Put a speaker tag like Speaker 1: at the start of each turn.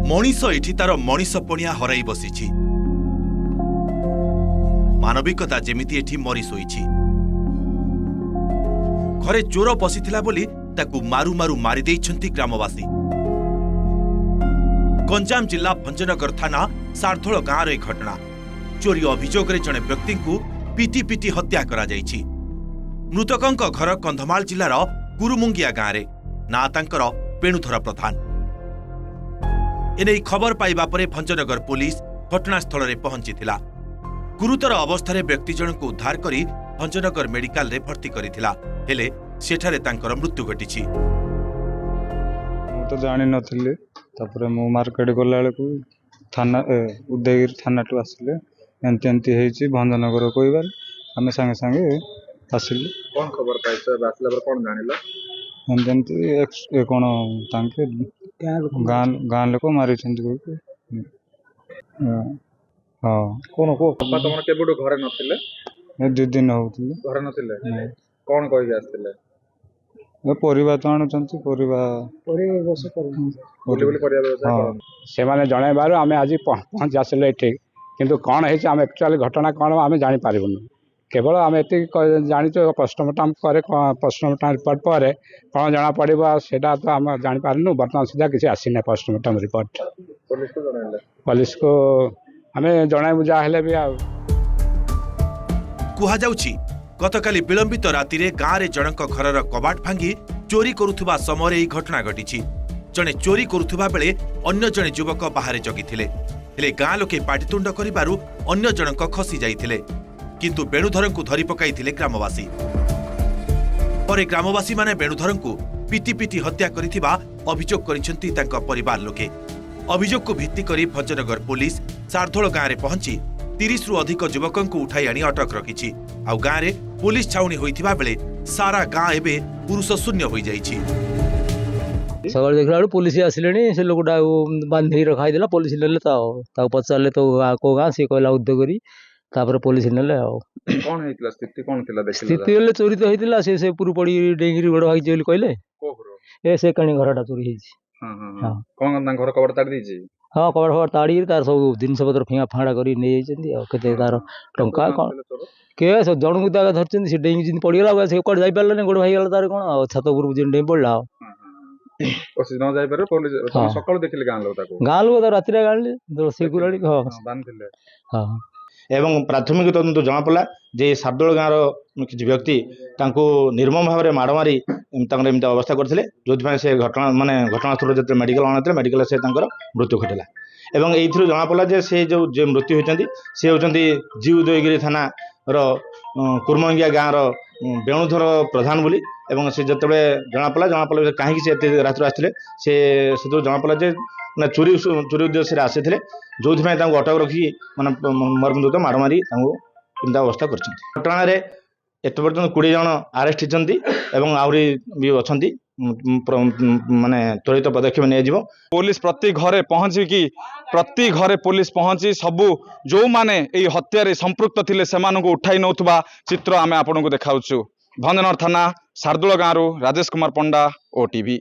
Speaker 1: मनीष एठी तार मनीषपणिया हराई बसी मानविकता जेमिति एठी मरी शोइछि। घरे चोर पशिथिला बोली ताकू मारू मारू मारी देइछन्ति ग्रामवासी। गंजाम जिला भंजनगर थाना सारधोल गाँव एक घटना। चोरी अभियोग रे जणे व्यक्ति को पिटी पिटी हत्या करा जाइछि। मृतकंक घर कंधमाल जिलार कुरुमुंगिया गाँव रे ना तांकर पेणुधर प्रधान। एने खबर पाइबा परे भंजनगर पुलिस घटनास्थल रे पहुंचीथिला। गुरुतर अवस्था व्यक्ति जनक उद्धार करी भंजनगर मेडिकल रे भर्ती करिथिला। हेले सेठारे तांकर मृत्यु घटिछि।
Speaker 2: तो जानि नथिले तापरे मु मार्केट गला बेलकू थाना उदयगिरी थाना टू आसिले एंती एंती हेछि भंजनगर कोइबार आमे संगे संगे आसिले।
Speaker 3: कोन खबर पाइछ आसला पर कोन जानिला
Speaker 2: एंती एंती कोन तांके गान लोक मारि छन्ति कोइ। हां
Speaker 3: कोन को पापा तमन केबडो घरे नथिले
Speaker 2: ए 2 दिन होउथिले
Speaker 3: घरे नथिले कोन कहि आस्थिले
Speaker 2: ए परिबा तो आणुछन्ति परिबा बस
Speaker 3: बोली बोली परिबा व्यवसाय
Speaker 4: से माने जणे बारो आमे आज पहुंच आसले एठी किंतु कोन हे आमे एक्चुअली घटना कोन आमे जानि पारिबनु। केवल आमे एति जानि तो पोस्टमार्टम करे पोस्टमार्टम रिपोर्ट पर कोन जाना पड़िबा सेटा तो आमे जानि पारनु। वर्तमान सुधा किसी आसी नै पोस्टमार्टम रिपोर्ट। पुलिस को आमे जणाय बुझा हेले भी आ
Speaker 1: कुहा जाउछि गतकाली विलंबित राति रे गाँव रे जनक घरर कबाट भांगी चोरी करुथुबा समय एही घटना घटिछि। जणे चोरी करुथुबा बेले अन्य जणे युवक बाहर जगिथिले। हेले गाँ लोके पाटितुंड करिबारु अन्य जनक खसी जाइथिले किंतु बेणुधरंकु धरि पकाइथिले ग्रामवासी। परे ग्रामवासी माने बेणुधरंकु पिटी पिटी हत्या करिथिबा अभियोग करिसेंति तांका परिवार लोके। अभियोग को भित्ति करी भंजनगर पुलिस सारधोल गाँव रे पहुंची 30 रु अधिक युवकंकु उठाई आनी अटक रखिछि। आउ गाँव रे पुलिस छाउनी होइथिबा बेले सारा गाँ एबे पुरुष शून्य होई जाइछि।
Speaker 5: सकाल देखला पुलिस आसिलेनी से लोकटा बांधी रखाई देला। पुलिस नेले ताऊ पचारले तो को गाँ से कहला उद्योगरी तापर पुलिस नेले। आ
Speaker 3: कोन हेतला स्थिति कोन थिला देखिला
Speaker 5: स्थिति हेले चोरी तो हेतिला से पुरु पड़ी डेंगिरी गोड़ भागी जेली कहले
Speaker 3: को घरो
Speaker 5: ए से कणी घरटा चोरी हेछि।
Speaker 3: हां हां कोन ता घर कबर ताड़ दीछि।
Speaker 5: हां कबर खबर ताड़ी तार सब जिनस पत्र फिंगा फांडा करी नै जाइछन्ती। आ केते तार टंका कोन के सब जनकु तागा धरछन्ती। से डेंगी जिन पड़ी गेला से कोड जाई परले ने गोड़ भाई गेला तार कोन छात ऊपर जिन डें पड़ला।
Speaker 3: ओसी न जाई पारे पुलिस सकाळ देखिले गां लोक ताको
Speaker 5: गां लोक तो राति रे गाणले रोसे गुराडी हां
Speaker 3: बांधिले।
Speaker 5: हां
Speaker 6: एवं प्राथमिक तदंत जना पड़ा जे सारदोल गाँव किसी व्यक्ति निर्मम भाव में माड़ मारी एमती अवस्था करते जो से घटना माने घटनास्थल जो मेडिकल आने मेडिकल से मृत्यु घटला। एवं ये जना पड़ा जे से जो मृत्यु होती सी होती जी उदयगिरी थाना कुरुमंगिया गाँव बेणुधर प्रधान बोली। एवं से जिते जना पड़ा कहीं से रात आसते से जना पड़ा जे चोरी चोरी उद्देश्य से आसी जो अटक रखी माने मर्मन्तुत माड़ मारी एमती अवस्था कर घटना एत पर्यटन 20 जन आरेस्ट होती आहरी भी अच्छा माने त्वरित पदक्षेप नहीं।
Speaker 7: पुलिस प्रति घरे पहुंची प्रति घरे पुलिस पहुंची सबू जो माने ये हत्यारे संपृक्त थिले सेमानंको उठाई नौथुबा चित्र आमे आपनको देखाउछु। भंजनगर थाना सारदोल गाँव राजेश कुमार पंडा, ओटीवी।